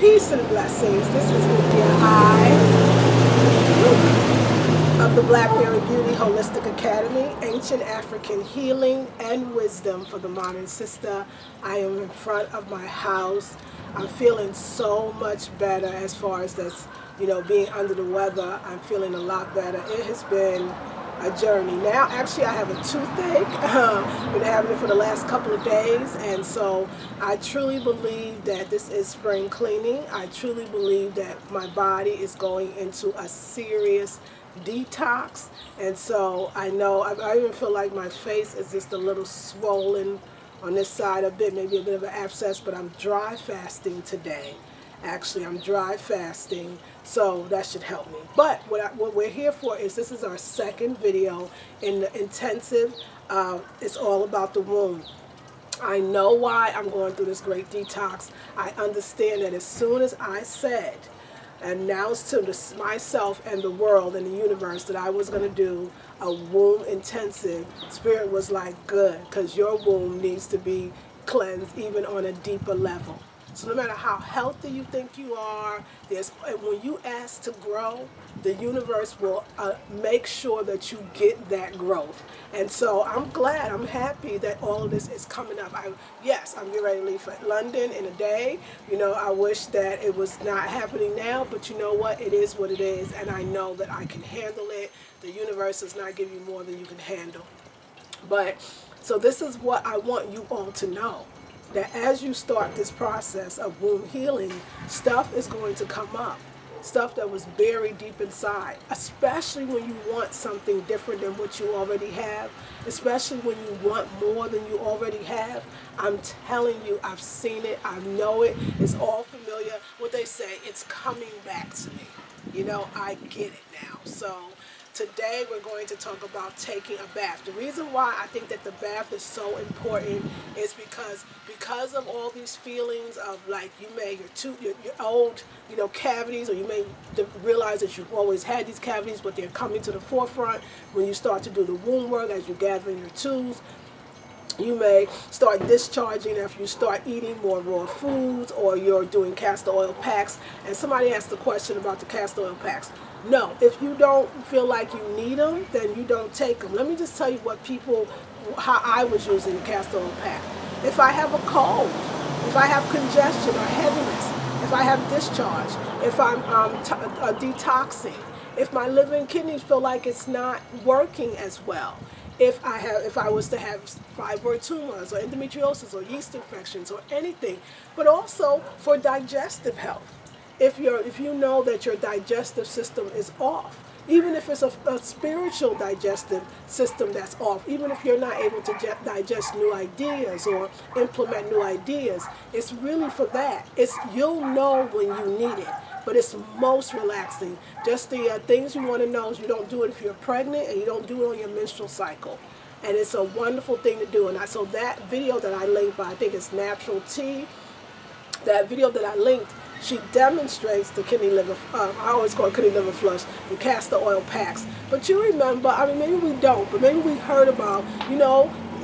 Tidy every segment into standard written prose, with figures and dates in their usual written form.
Peace and blessings. This is India I of the Blackberry Beauty Holistic Academy, Ancient African Healing and Wisdom for the Modern Sister. I am in front of my house. I'm feeling so much better as far as this, being under the weather. I'm feeling a lot better. It has been a journey. Now, actually, I have a toothache. Been having it for the last couple of days, and so I truly believe that this is spring cleaning. I truly believe that my body is going into a serious detox, and so I know I even feel like my face is just a little swollen on this side a bit, maybe a bit of an abscess, but I'm dry fasting today. Actually, I'm dry fasting, so that should help me. But what we're here for is, this is our second video in the intensive. It's all about the womb. I know why I'm going through this great detox. I understand that as soon as I said, announced to myself and the world and the universe that I was going to do a womb intensive, Spirit was like, good, because your womb needs to be cleansed even on a deeper level. So no matter how healthy you think you are, when you ask to grow, the universe will make sure that you get that growth. And so I'm glad, I'm happy that all of this is coming up. Yes, I'm getting ready to leave for London in a day. I wish that it was not happening now, but you know what? It is what it is, and I know that I can handle it. The universe does not give you more than you can handle. So this is what I want you all to know. That as you start this process of womb healing, stuff is going to come up. Stuff that was buried deep inside, especially when you want something different than what you already have, especially when you want more than you already have. I'm telling you, I've seen it, I know it, it's all familiar. What they say, it's coming back to me. I get it now. So today we're going to talk about taking a bath. The reason why I think that the bath is so important is because of all these feelings of, like, you may your old cavities, or you may realize that you've always had these cavities, but they're coming to the forefront when you start to do the womb work, as you're gathering your tools. You may start discharging after you start eating more raw foods, or you're doing castor oil packs. And somebody asked the question about the castor oil packs. No, if you don't feel like you need them, then you don't take them. Let me just tell you how I was using the castor oil pack. If I have a cold, if I have congestion or heaviness, if I have discharge, if I'm detoxing, if my liver and kidneys feel like it's not working as well, if I was to have fibroid tumors or endometriosis or yeast infections or anything, but also for digestive health. If you know that your digestive system is off, even if it's a spiritual digestive system that's off, even if you're not able to digest new ideas or implement new ideas, it's really for that. You'll know when you need it, but it's most relaxing. Just the things you want to know is, you don't do it if you're pregnant, and you don't do it on your menstrual cycle. And it's a wonderful thing to do. And so that video that I linked by, I think it's Natural Tea, that video that I linked, she demonstrates the kidney liver, I always call it kidney liver flush, the castor oil packs. But you remember, maybe we don't, but maybe we heard about,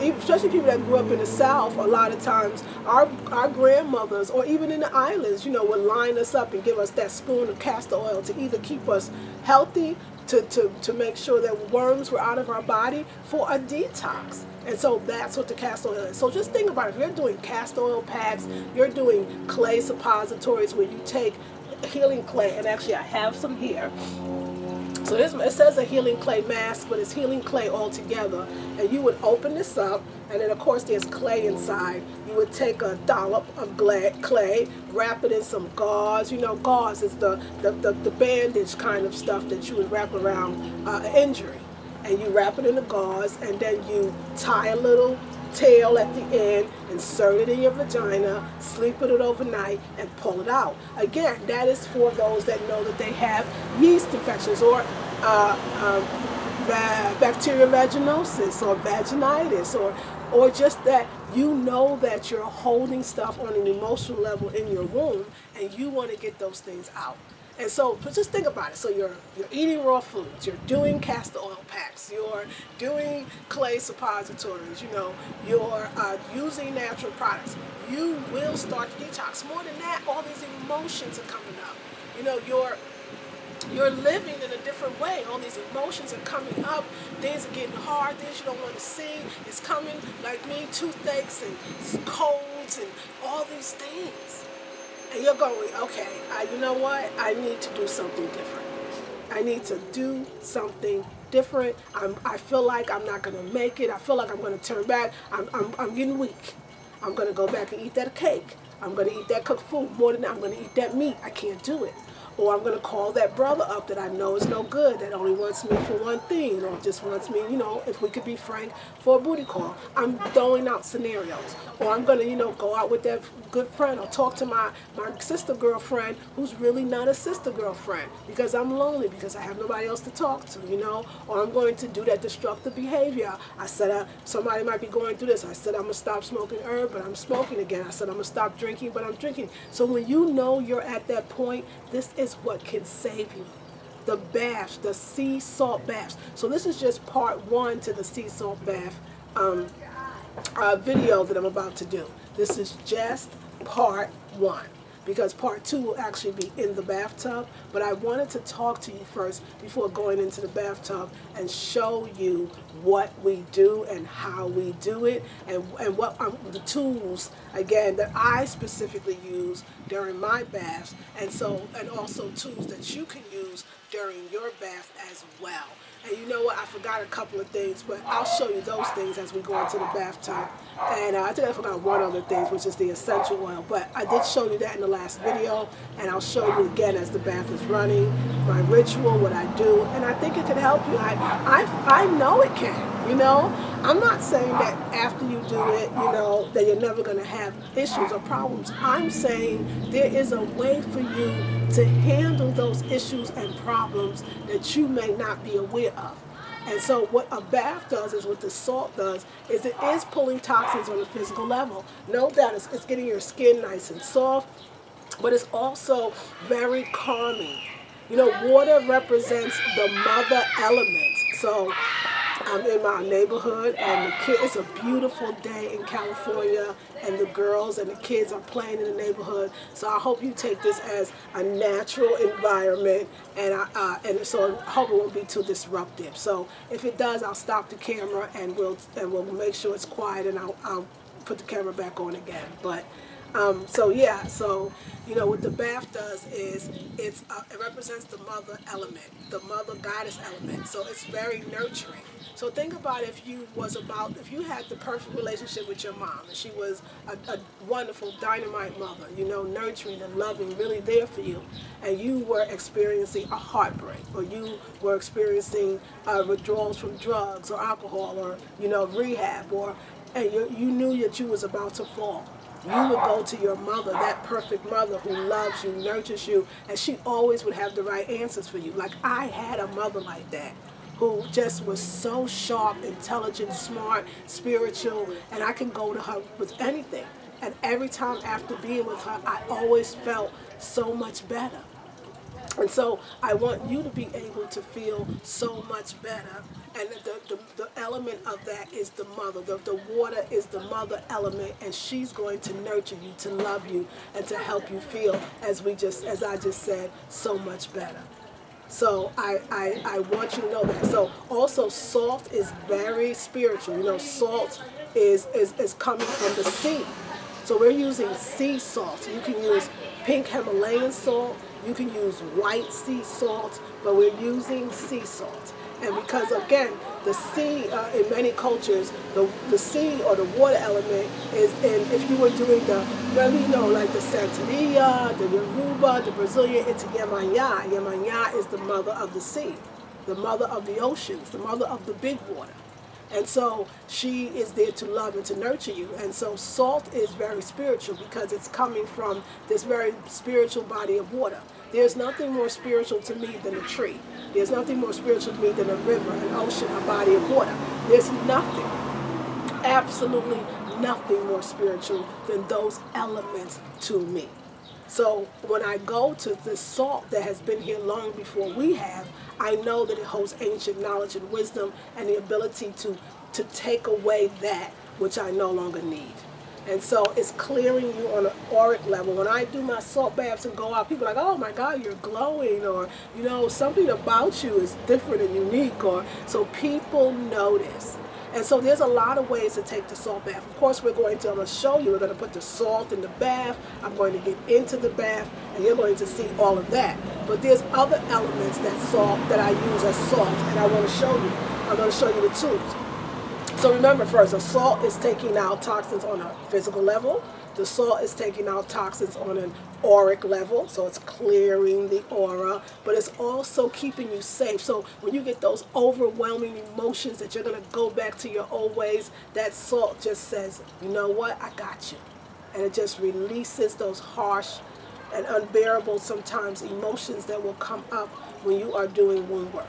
especially people that grew up in the South, a lot of times our grandmothers, or even in the islands, would line us up and give us that spoon of castor oil to either keep us healthy, to make sure that worms were out of our body, for a detox. And so that's what the castor oil is. So just think about it. If you're doing castor oil packs, you're doing clay suppositories where you take healing clay, and actually I have some here. So it says a healing clay mask, but it's healing clay all together. And you would open this up, and then of course there's clay inside. You would take a dollop of clay, wrap it in some gauze. Gauze is the bandage kind of stuff that you would wrap around an injury. And you wrap it in the gauze, and then you tie a little tail at the end, insert it in your vagina, sleep with it overnight, and pull it out. Again, that is for those that know that they have yeast infections, or bacterial vaginosis, or vaginitis, or just that that you're holding stuff on an emotional level in your womb, and you want to get those things out. And so, but just think about it. So you're eating raw foods, you're doing castor oil packs, you're doing clay suppositories, you know, you're using natural products. You will start to detox. More than that, all these emotions are coming up. You know, you're living in a different way. All these emotions are coming up. Things are getting hard. Things you don't want to see. It's coming, like me, toothaches and colds and all these things. And you're going, okay, you know what? I need to do something different. I need to do something different. I feel like I'm not going to make it. I feel like I'm going to turn back. I'm getting weak. I'm going to go back and eat that cake. I'm going to eat that cooked food. More than that, I'm going to eat that meat. I can't do it. Or I'm going to call that brother up that I know is no good, that only wants me for one thing, or just wants me, you know, if we could be frank, for a booty call. I'm throwing out scenarios. Or I'm going to, you know, go out with that good friend or talk to my sister girlfriend who's really not a sister girlfriend because I'm lonely, because I have nobody else to talk to, you know. Or I'm going to do that destructive behavior. I said somebody might be going through this. I said I'm going to stop smoking herb, but I'm smoking again. I said I'm going to stop drinking, but I'm drinking. So when you know you're at that point, this is what can save you. The baths, the sea salt baths. So this is just part one to the sea salt bath video that I'm about to do. This is just part one, because part two will actually be in the bathtub. But I wanted to talk to you first before going into the bathtub and show you what we do and how we do it, and what the tools, again, that I specifically use during my baths, and also tools that you can use during your bath as well. And you know what, I forgot a couple of things, but I'll show you those things as we go into the bathtub. And I think I forgot one other thing, which is the essential oil. But I did show you that in the last video, and I'll show you again as the bath is running, my ritual, what I do, and I think it can help you. I know it can, you know. I'm not saying that after you do it, you know, that you're never going to have issues or problems. I'm saying there is a way for you to handle those issues and problems that you may not be aware of. And so what a bath does, is what the salt does, is it is pulling toxins on a physical level. No doubt it's getting your skin nice and soft, but it's also very calming. You know, water represents the mother element. So I'm in my neighborhood, and it's a beautiful day in California, and the girls and the kids are playing in the neighborhood. So I hope you take this as a natural environment, and so I hope it won't be too disruptive. So if it does, I'll stop the camera and we'll make sure it's quiet, and I'll put the camera back on again. But so yeah, so you know what the bath does is it represents the mother element, the mother goddess element. So it's very nurturing. So think about if you had the perfect relationship with your mom, and she was a wonderful dynamite mother, you know, nurturing and loving, really there for you, and you were experiencing a heartbreak, or you were experiencing withdrawals from drugs or alcohol, or you know, rehab, and you knew that you was about to fall. You would go to your mother, that perfect mother who loves you, nurtures you, and she always would have the right answers for you. Like I had a mother like that, who just was so sharp, intelligent, smart, spiritual, and I can go to her with anything. And every time after being with her, I always felt so much better. And so I want you to be able to feel so much better. And the element of that is the mother. The water is the mother element, and she's going to nurture you, to love you, and to help you feel, as I just said, so much better. So I want you to know that. So also salt is very spiritual. You know, salt is coming from the sea. So we're using sea salt. You can use pink Himalayan salt. You can use white sea salt, but we're using sea salt. And because, again, the sea, in many cultures, the sea or the water element is in, if you were doing you know, like the Santeria, the Yoruba, the Brazilian, it's Yemaya. Yemaya is the mother of the sea, the mother of the oceans, the mother of the big water. And so she is there to love and to nurture you. And so salt is very spiritual because it's coming from this very spiritual body of water. There's nothing more spiritual to me than a tree. There's nothing more spiritual to me than a river, an ocean, a body of water. There's nothing, absolutely nothing more spiritual than those elements to me. So when I go to this salt that has been here long before we have, I know that it holds ancient knowledge and wisdom and the ability to take away that which I no longer need. And so it's clearing you on an auric level. When I do my salt baths and go out, people are like, oh my God, you're glowing, or, you know, something about you is different and unique, or so people notice. And so there's a lot of ways to take the salt bath. Of course, I'm going to show you, we're going to put the salt in the bath, I'm going to get into the bath, and you're going to see all of that. But there's other elements that I use as salt, and I want to show you. I'm going to show you the tubes. So remember first, the salt is taking out toxins on a physical level. The salt is taking out toxins on an auric level, so it's clearing the aura, but it's also keeping you safe. So when you get those overwhelming emotions that you're going to go back to your old ways, that salt just says, you know what, I got you. And it just releases those harsh and unbearable sometimes emotions that will come up when you are doing wound work.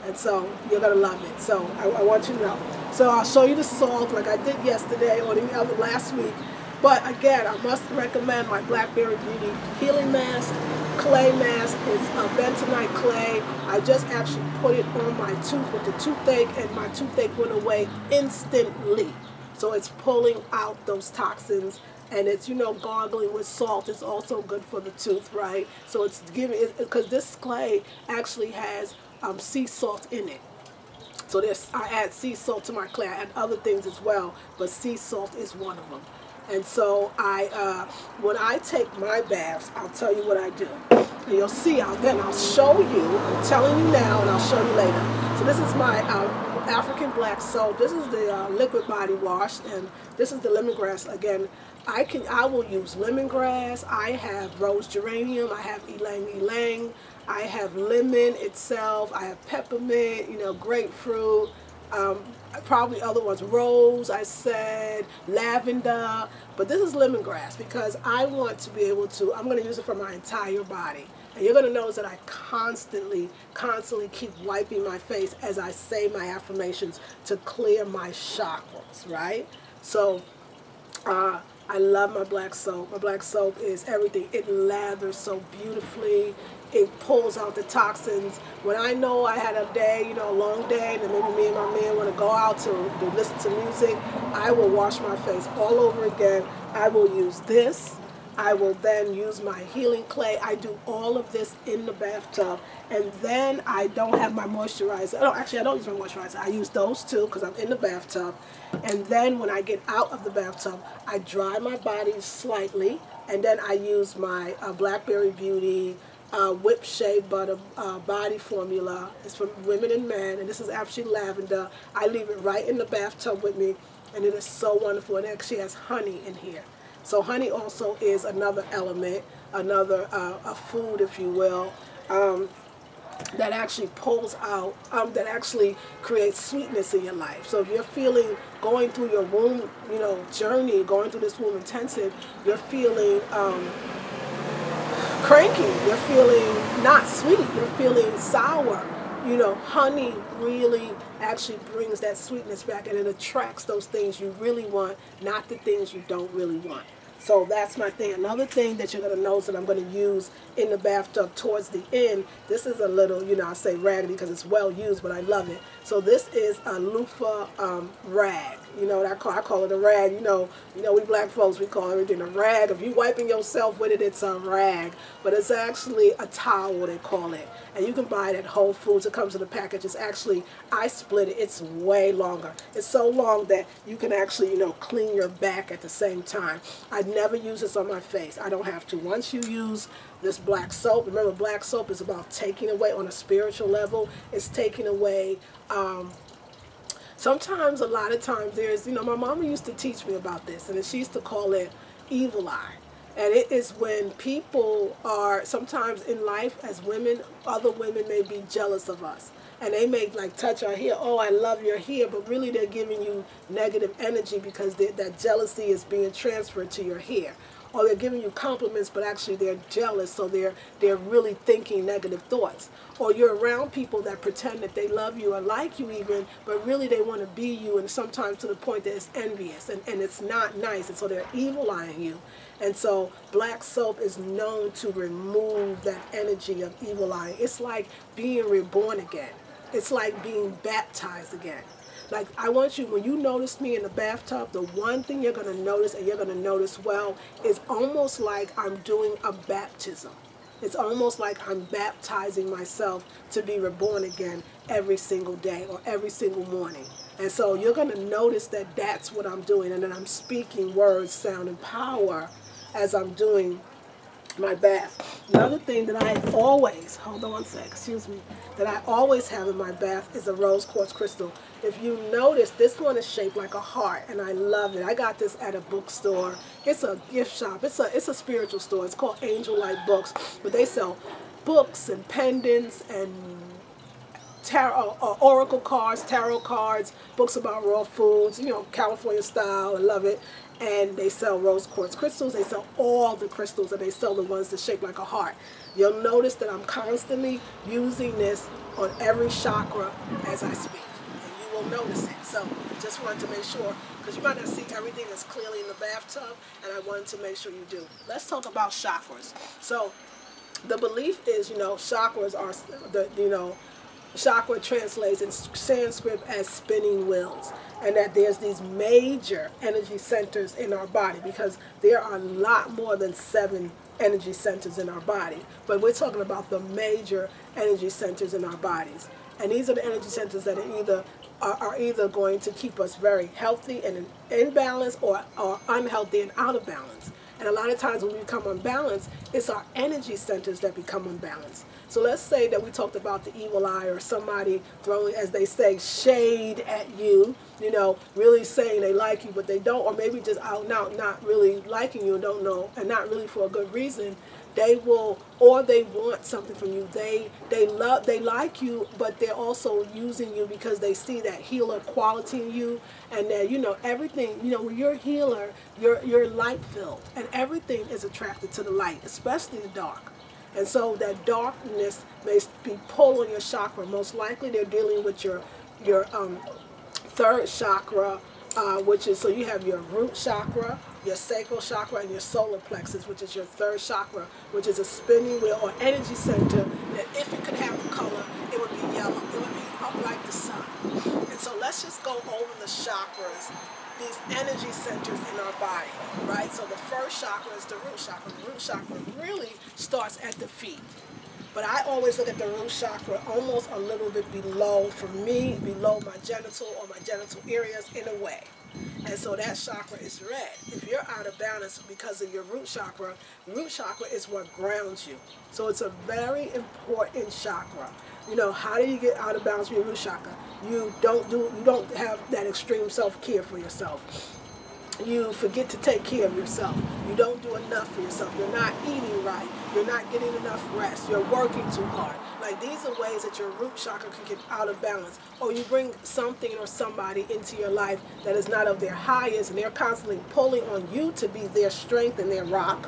And so you're going to love it. So I want you to know. So I'll show you the salt like I did yesterday or the other last week. But again, I must recommend my Blackberry Beauty Healing Mask, Clay Mask. It's a bentonite clay. I just actually put it on my tooth with the toothache, and my toothache went away instantly. So it's pulling out those toxins. And it's, you know, gargling with salt is also good for the tooth, right? So it's giving it, because this clay actually has sea salt in it. So I add sea salt to my clay. I add other things as well, but sea salt is one of them. And so when I take my baths, I'll tell you what I do. And you'll see, I'll show you, I'm telling you now, and I'll show you later. So this is my African black soap. This is the liquid body wash, and this is the lemongrass. Again, I will use lemongrass. I have rose geranium. I have ylang ylang. I have lemon itself. I have peppermint, you know, grapefruit. Probably other ones, rose, I said, lavender, but this is lemongrass because I want to be able to, I'm going to use it for my entire body. And you're going to notice that I constantly keep wiping my face as I say my affirmations to clear my chakras, right? So, I love my black soap. My black soap is everything. It lathers so beautifully. It pulls out the toxins. When I know I had a day, you know, a long day, and maybe me and my man want to go out to listen to music, I will wash my face all over again. I will use this. I will then use my healing clay. I do all of this in the bathtub, and then I don't have my moisturizer. Oh, actually, I don't use my moisturizer. I use those two because I'm in the bathtub. And then when I get out of the bathtub, I dry my body slightly, and then I use my Blackberry Beauty Whipped Shea Butter body formula. It's for women and men, and this is actually lavender. I leave it right in the bathtub with me, and it is so wonderful. It actually has honey in here. So honey also is another element, another a food, if you will, that actually pulls out, that actually creates sweetness in your life. So if you're going through your womb, you know, journey, going through this womb intensive, you're feeling cranky, you're feeling not sweet, you're feeling sour. You know, honey really actually brings that sweetness back, and it attracts those things you really want, not the things you don't really want. So that's my thing. Another thing that you're going to notice that I'm going to use in the bathtub towards the end, this is a little, you know, I say raggedy because it's well used, but I love it. So this is a loofah rag. You know what I call it a rag. You know, we black folks, we call everything a rag. If you wiping yourself with it, it's a rag. But it's actually a towel, they call it. And you can buy it at Whole Foods. It comes in a package. It's actually, I split it. It's way longer. It's so long that you can actually, you know, clean your back at the same time. I never use this on my face. I don't have to. Once you use this black soap, remember black soap is about taking away on a spiritual level. It's taking away, sometimes, a lot of times, there's, you know, my mama used to teach me about this, and she used to call it evil eye. And it is when people are, sometimes in life as women, other women may be jealous of us. And they may like touch our hair, oh, I love your hair, but really they're giving you negative energy because that jealousy is being transferred to your hair. or they're giving you compliments, but actually they're jealous, so they're really thinking negative thoughts. Or you're around people that pretend that they love you or like you even, but really they want to be you, and sometimes to the point that it's envious, and it's not nice, and so they're evil eyeing you. And so black soap is known to remove that energy of evil eyeing. It's like being reborn again. It's like being baptized again. Like, I want you, when you notice me in the bathtub, the one thing you're going to notice, and you're going to notice well, is almost like I'm doing a baptism. It's almost like I'm baptizing myself to be reborn again every single day or every single morning. And so you're going to notice that that's what I'm doing, and then I'm speaking words, sound, and power as I'm doing my bath. Another thing that I always, hold on one sec, excuse me, that I always have in my bath is a rose quartz crystal. If you notice, this one is shaped like a heart, and I love it. I got this at a bookstore. It's a gift shop. It's a spiritual store. It's called Angel Light Books, but they sell books and pendants and tarot, oracle cards, tarot cards, books about raw foods, you know, California style. I love it. And they sell rose quartz crystals. They sell all the crystals, and they sell the ones that shape like a heart. You'll notice that I'm constantly using this on every chakra as I speak, and you will notice it. So just wanted to make sure, because you might not see everything that's clearly in the bathtub, and I wanted to make sure you do. Let's talk about chakras. So the belief is, you know, chakras are chakra translates in Sanskrit as spinning wheels, and that there's these major energy centers in our body, because there are a lot more than 7 energy centers in our body, but we're talking about the major energy centers in our bodies. And these are the energy centers that are either going to keep us very healthy and in balance, or unhealthy and out of balance. And a lot of times when we become unbalanced, it's our energy centers that become unbalanced. So let's say that we talked about the evil eye, or somebody throwing, as they say, shade at you, you know, really saying they like you, but they don't, or maybe just out and out not really liking you and don't know, and not really for a good reason. They will, or they want something from you. They like you, but they're also using you because they see that healer quality in you, and that, you know, everything, you know, when you're a healer, you're light filled, and everything is attracted to the light, especially the dark. And so that darkness may be pulling your chakra. Most likely they're dealing with your third chakra, which is, so you have your root chakra, your sacral chakra, and your solar plexus, which is your third chakra, which is a spinning wheel or energy center that, if it could have a color, it would be yellow. It would be up like the sun. And so let's just go over the chakras, these energy centers in our body, right? So the first chakra is the root chakra. The root chakra really starts at the feet. But I always look at the root chakra almost a little bit below, for me, below my genital or my genital areas in a way. And so that chakra is red. If you're out of balance because of your root chakra is what grounds you. So it's a very important chakra. You know, how do you get out of balance with your root chakra? You don't have that extreme self-care for yourself. You forget to take care of yourself. You don't do enough for yourself. You're not eating right. You're not getting enough rest. You're working too hard. Like, these are ways that your root chakra can get out of balance. Or you bring something or somebody into your life that is not of their highest, and they're constantly pulling on you to be their strength and their rock.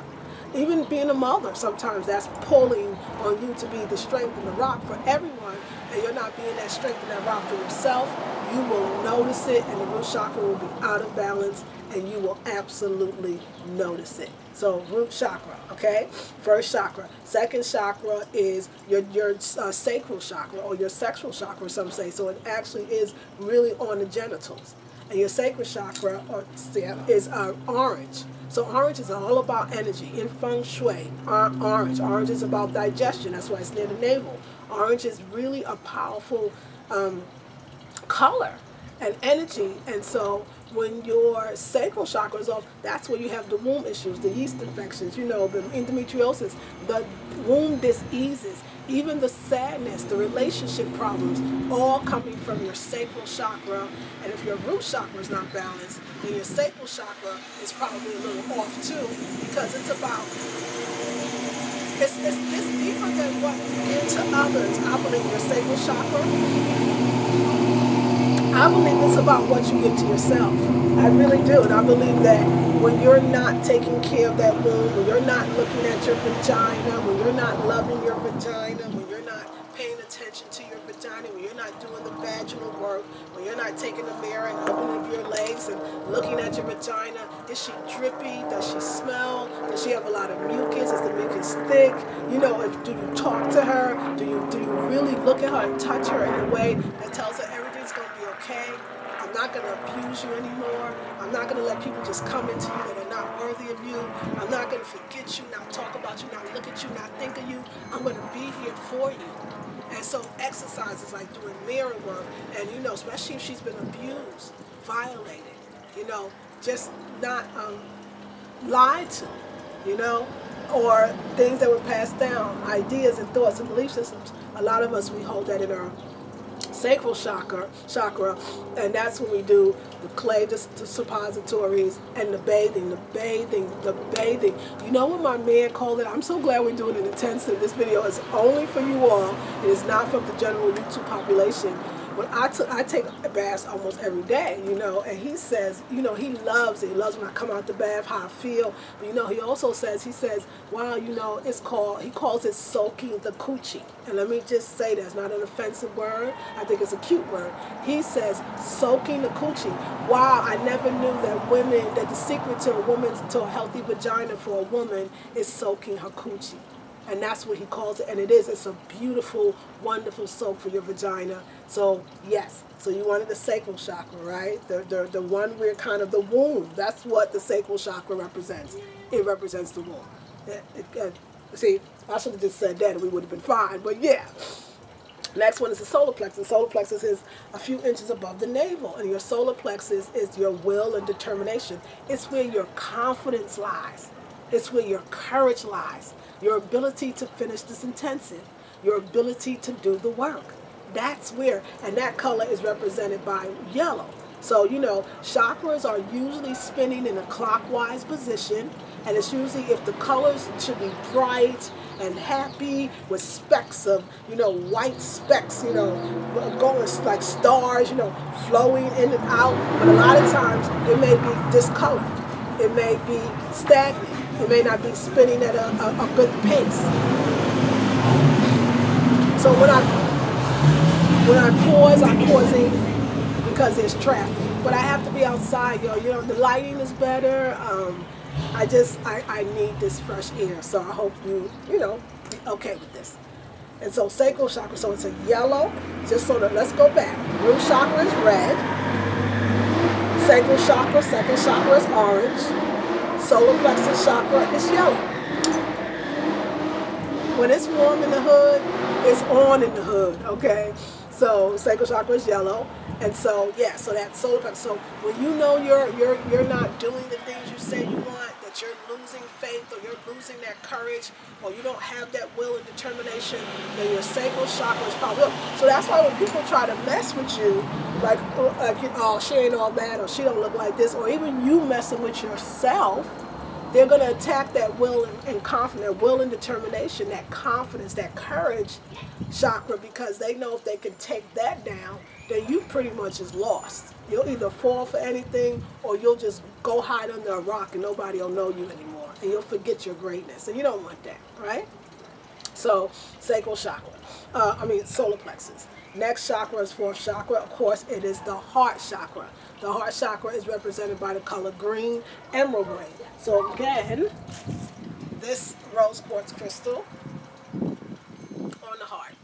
Even being a mother, sometimes that's pulling on you to be the strength and the rock for everyone, and you're not being that strength and that rock for yourself. You will notice it, and the root chakra will be out of balance, and you will absolutely notice it. So root chakra, okay? First chakra. Second chakra is your sacral chakra, or your sexual chakra, some say. So it actually is really on the genitals. And your sacral chakra is orange. So orange is all about energy. In feng shui, orange is about digestion. That's why it's near the navel. Orange is really a powerful color and energy. And so when your sacral chakra is off, that's where you have the womb issues, the yeast infections, you know, the endometriosis, the womb diseases, even the sadness, the relationship problems, all coming from your sacral chakra. And if your root chakra is not balanced, then your sacral chakra is probably a little off too, because it's about, it's deeper than what you give to others. I believe your sacral chakra, I believe it's about what you give to yourself. I really do. And I believe that when you're not taking care of that womb, when you're not looking at your vagina, when you're not loving your vagina, when you're not paying attention to your vagina, when you're not doing the vaginal work, when you're not taking the mirror and opening up your legs and looking at your vagina, is she drippy? Does she smell? Does she have a lot of mucus? Is the mucus thick? You know, do you talk to her? Do you really look at her and touch her in a way that tells her everything's going to be okay? I'm not going to abuse you anymore. I'm not going to let people just come into you that are not worthy of you. I'm not going to forget you, not talk about you, not look at you, not think of you. I'm going to be here for you. And so exercises like doing mirror work, and you know, especially if she's been abused, violated, you know, just not lied to, you know, or things that were passed down, ideas and thoughts and belief systems. A lot of us, we hold that in our sacral chakra, and that's when we do the clay the suppositories and the bathing. You know what my man called it? I'm so glad we're doing an intensive. This video is only for you all. It is not from the general YouTube population. When I take a bath almost every day, you know, and he says, you know, he loves it. He loves when I come out the bath, how I feel. But, you know, he also says, wow, you know, he calls it soaking the coochie. And let me just say that's not an offensive word. I think it's a cute word. He says, soaking the coochie. Wow, I never knew that the secret to a healthy vagina for a woman is soaking her coochie. And that's what he calls it, and it is. It's a beautiful, wonderful soak for your vagina. So, yes. So you wanted the sacral chakra, right? The one where kind of the womb. That's what the sacral chakra represents. It represents the womb. See, I should have just said that and we would have been fine, but yeah. Next one is the solar plexus. The solar plexus is a few inches above the navel, and your solar plexus is your will and determination. It's where your confidence lies. It's where your courage lies. Your ability to finish this intensive. Your ability to do the work. That's where, and that color is represented by yellow. So, you know, chakras are usually spinning in a clockwise position, and it's usually, if the colors should be bright and happy with specks of, you know, white specks, you know, going like stars, you know, flowing in and out. But a lot of times it may be discolored. It may be stagnant. It may not be spinning at a good pace. So when I pause, I'm pausing because there's traffic. But I have to be outside, yo. You know, the lighting is better. I need this fresh air. So I hope you know, be okay with this. And so sacral chakra, so it's a yellow, just so that, let's go back. Root chakra is red. Sacral chakra, second chakra is orange. Solar plexus chakra is yellow. When it's warm in the hood, it's on in the hood, okay? So sacral chakra is yellow. And so, yeah, so that solar plexus. So when you know you're not doing the things you say you want, that you're losing faith or you're losing that courage or you don't have that will and determination, then your sacral chakra is probably up. So that's why when people try to mess with you, like oh, she ain't all that, or she don't look like this, or even you messing with yourself, they're going to attack that will and confidence, that will and determination, that confidence, that courage chakra, because they know if they can take that down, then you pretty much is lost. You'll either fall for anything or you'll just go hide under a rock and nobody will know you anymore. And you'll forget your greatness. And you don't want that, right? So, sacral chakra. Solar plexus. Next chakra is fourth chakra. Of course, it is the heart chakra. The heart chakra is represented by the color green, emerald green. So again, this rose quartz crystal on the heart.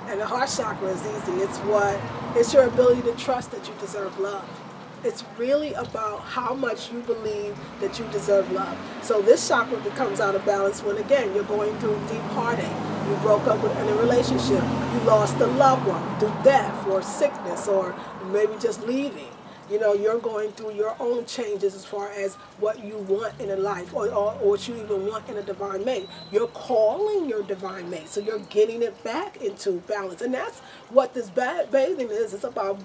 And the heart chakra is easy. It's your ability to trust that you deserve love. It's really about how much you believe that you deserve love. So this chakra becomes out of balance when, again, you're going through deep heartache. You broke up in a relationship. You lost a loved one through death or sickness or maybe just leaving. You know, you're going through your own changes as far as what you want in a life or what you even want in a divine mate. You're calling your divine mate. So you're getting it back into balance. And that's what this bathing is. It's about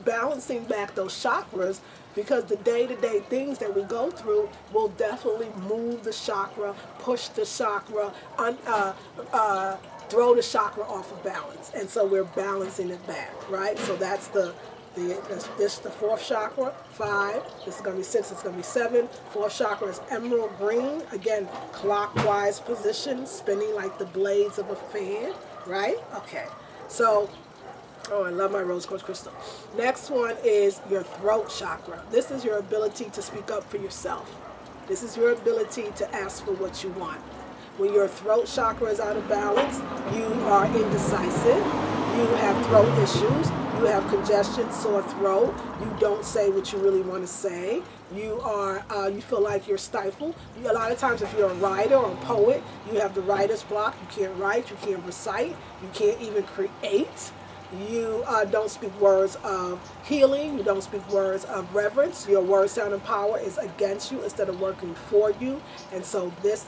balancing back those chakras, because the day-to-day things that we go through will definitely move the chakra, push the chakra, throw the chakra off of balance. And so we're balancing it back, right? So that's the This is the fourth chakra, 5. This is going to be 6, it's going to be 7. Fourth chakra is emerald green. Again, clockwise position, spinning like the blades of a fan, right? Okay. So, oh, I love my rose quartz crystal. Next one is your throat chakra. This is your ability to speak up for yourself. This is your ability to ask for what you want. When your throat chakra is out of balance, you are indecisive, you have throat issues, you have congestion, sore throat, you don't say what you really want to say, you feel like you're stifled. A lot of times if you're a writer or a poet, you have the writer's block, you can't write, you can't recite, you can't even create. You don't speak words of healing. You don't speak words of reverence. Your word, sound, and power is against you instead of working for you. And so this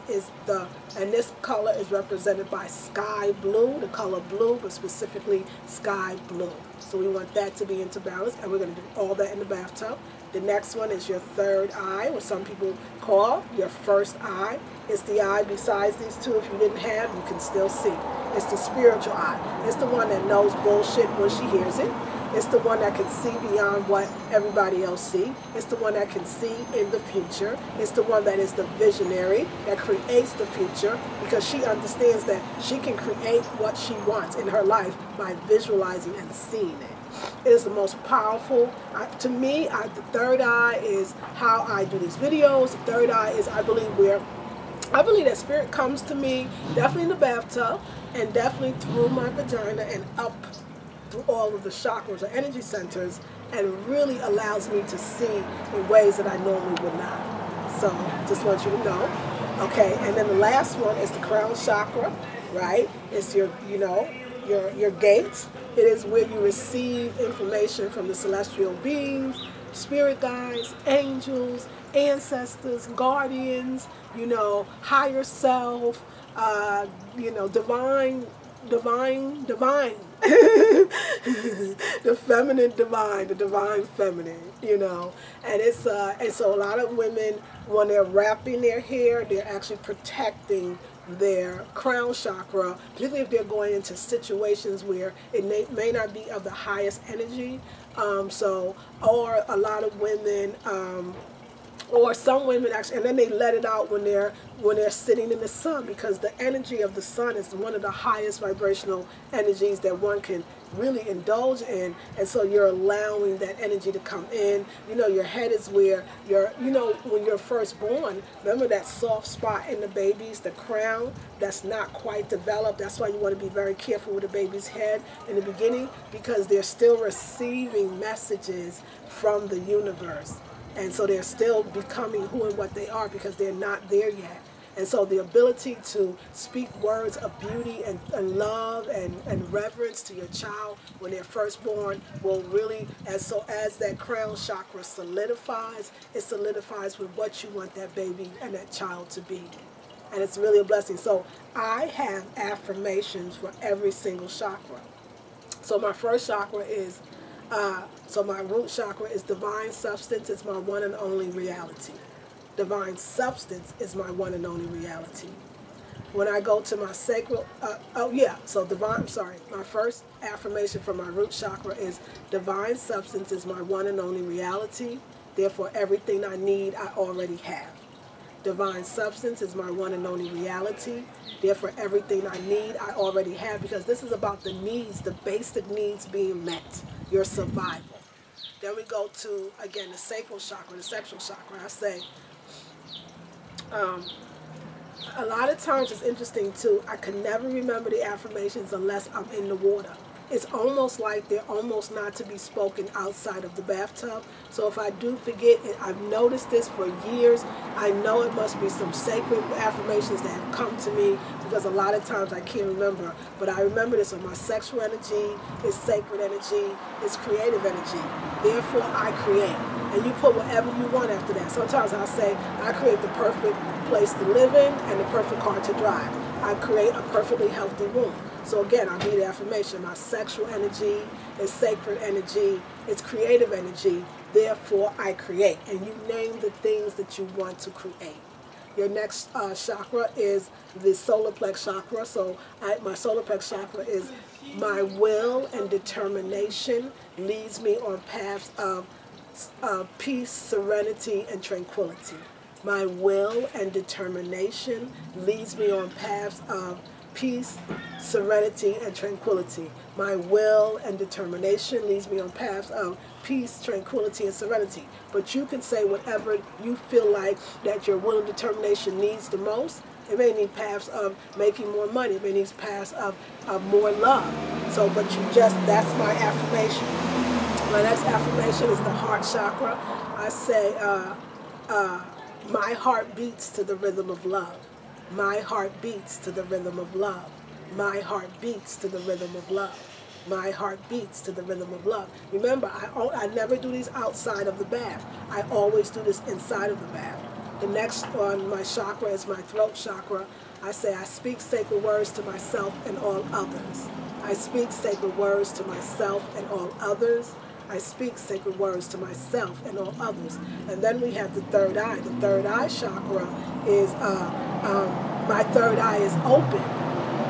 color is represented by sky blue, the color blue, but specifically sky blue. So we want that to be into balance, and we're going to do all that in the bathtub. The next one is your third eye, what some people call your first eye. It's the eye besides these two. If you didn't have, you can still see. It's the spiritual eye. It's the one that knows bullshit when she hears it. It's the one that can see beyond what everybody else sees. It's the one that can see in the future. It's the one that is the visionary, that creates the future, because she understands that she can create what she wants in her life by visualizing and seeing it. It is the most powerful. To me, the third eye is how I do these videos. The third eye is, I believe that spirit comes to me, definitely in the bathtub, and definitely through my vagina and up through all of the chakras or energy centers, and really allows me to see in ways that I normally would not. So just want you to know. Okay, and then the last one is the crown chakra, right? It's your gate. It is where you receive information from the celestial beings, spirit guides, angels, ancestors, guardians, higher self, divine. The feminine divine, the divine feminine, and so a lot of women, when they're wrapping their hair, they're actually protecting their crown chakra, particularly if they're going into situations where it may not be of the highest energy. Or a lot of women, or some women actually, and then they let it out when they're sitting in the sun, because the energy of the sun is one of the highest vibrational energies that one can really indulge in, and so you're allowing that energy to come in. Your head is where when you're first born, remember that soft spot in the babies, the crown, that's not quite developed. That's why you want to be very careful with the baby's head in the beginning, because they're still receiving messages from the universe. And so they're still becoming who and what they are, because they're not there yet. And so the ability to speak words of beauty and love and reverence to your child when they're first born will really, as that crown chakra solidifies, it solidifies with what you want that baby and that child to be. And it's really a blessing. So I have affirmations for every single chakra. So my first chakra is, my root chakra is divine substance. It's my one and only reality. Divine substance is my one and only reality. When I go to my sacral, my first affirmation for my root chakra is divine substance is my one and only reality. Therefore, everything I need, I already have. Divine substance is my one and only reality. Therefore, everything I need, I already have, because this is about the needs, the basic needs being met, your survival. Then we go to, again, the sacral chakra, the sexual chakra. I say, a lot of times it's interesting too, I can never remember the affirmations unless I'm in the water. It's almost like they're almost not to be spoken outside of the bathtub. So if I do forget it, I've noticed this for years. I know it must be some sacred affirmations that have come to me, because a lot of times I can't remember. But I remember this on my sexual energy, it's sacred energy, it's creative energy. Therefore, I create. And you put whatever you want after that. Sometimes I'll say, I create the perfect place to live in and the perfect car to drive. I create a perfectly healthy womb. So again, I'll give you the affirmation. My sexual energy is sacred energy. It's creative energy. Therefore, I create. And you name the things that you want to create. Your next chakra is the solar plex chakra. So my solar plex chakra is My will and determination leads me on paths of peace, serenity, and tranquility. My will and determination leads me on paths of peace, serenity, and tranquility. My will and determination leads me on paths of peace, tranquility, and serenity. But you can say whatever you feel like that your will and determination needs the most. It may need paths of making more money. It may need paths of more love. So, but that's my affirmation. My next affirmation is the heart chakra. I say, my heart beats to the rhythm of love. My heart beats to the rhythm of love. My heart beats to the rhythm of love. My heart beats to the rhythm of love. Remember, I never do these outside of the bath. I always do this inside of the bath. The next on my chakra is my throat chakra. I say, I speak sacred words to myself and all others. I speak sacred words to myself and all others. I speak sacred words to myself and all others. And then we have the third eye. The third eye chakra is, my third eye is open.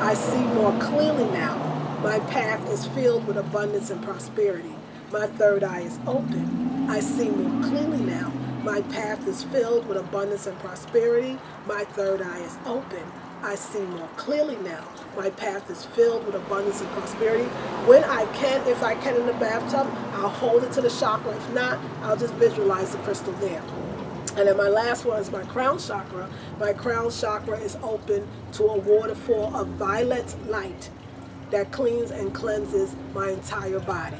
I see more clearly now. My path is filled with abundance and prosperity. My third eye is open. I see more clearly now. My path is filled with abundance and prosperity. My third eye is open. I see more clearly now. My path is filled with abundance and prosperity. When I can, if I can in the bathtub, I'll hold it to the chakra. If not, I'll just visualize the crystal there. And then my last one is my crown chakra. My crown chakra is open to a waterfall of violet light that cleans and cleanses my entire body.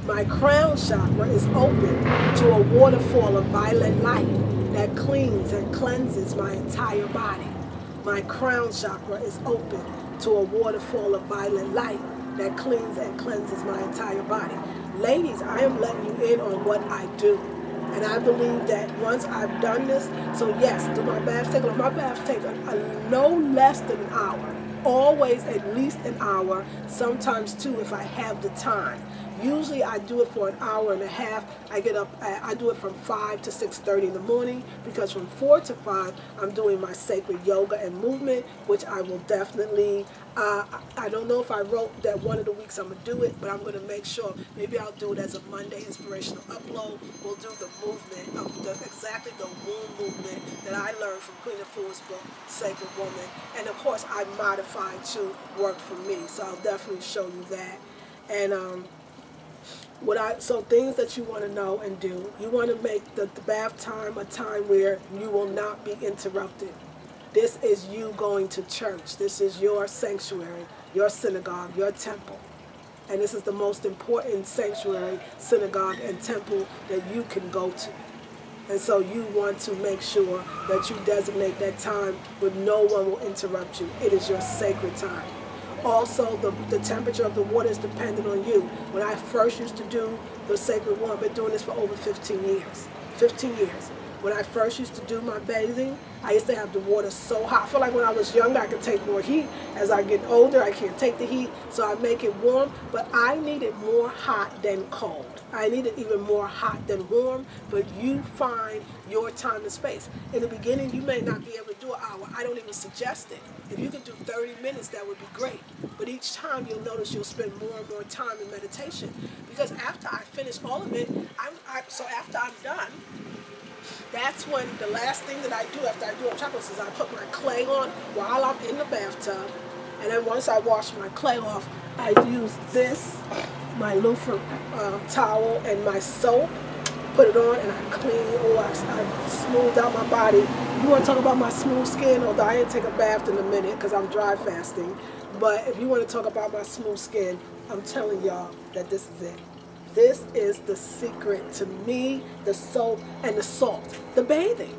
My crown chakra is open to a waterfall of violet light that cleans and cleanses my entire body. My crown chakra is open to a waterfall of violet light that cleans and cleanses my entire body. Ladies, I am letting you in on what I do. And I believe that once I've done this, so yes, do my baths take, my baths take no less than an hour. Always at least an hour, sometimes two if I have the time. Usually I do it for an hour and a half. I get up, I do it from 5 to 6:30 in the morning, because from 4 to 5 I'm doing my sacred yoga and movement, which I will definitely, I don't know if I wrote that one of the weeks I'm going to do it, but I'm going to make sure. Maybe I'll do it as a Monday inspirational upload. We'll do the movement of exactly the womb movement that I learned from Queen of Fool's book, Sacred Woman. And of course I modified to work for me, so I'll definitely show you that. And so things that you want to know and do, you want to make the bath time a time where you will not be interrupted. This is you going to church. This is your sanctuary, your synagogue, your temple. And this is the most important sanctuary, synagogue, and temple that you can go to. And so you want to make sure that you designate that time where no one will interrupt you. It is your sacred time. Also, the temperature of the water is dependent on you. When I first used to do the sacred water, I've been doing this for over 15 years. 15 years. When I first used to do my bathing, I used to have the water so hot. I feel like when I was younger, I could take more heat. As I get older, I can't take the heat, so I make it warm. But I need it more hot than cold. I need it even more hot than warm, but you find your time and space. In the beginning, you may not be able to do an hour. I don't even suggest it. If you could do 30 minutes, that would be great. But each time you'll notice you'll spend more and more time in meditation. Because after I finish all of it, so after I'm done, that's when the last thing that I do after I do up chakras is I put my clay on while I'm in the bathtub. And then once I wash my clay off, I use this, my loofah towel, and my soap, put it on, and I clean, or I smooth out my body. You want to talk about my smooth skin, although I didn't take a bath in a minute because I'm dry fasting. But if you want to talk about my smooth skin, I'm telling y'all that this is it. This is the secret to me, the soap and the salt, the bathing.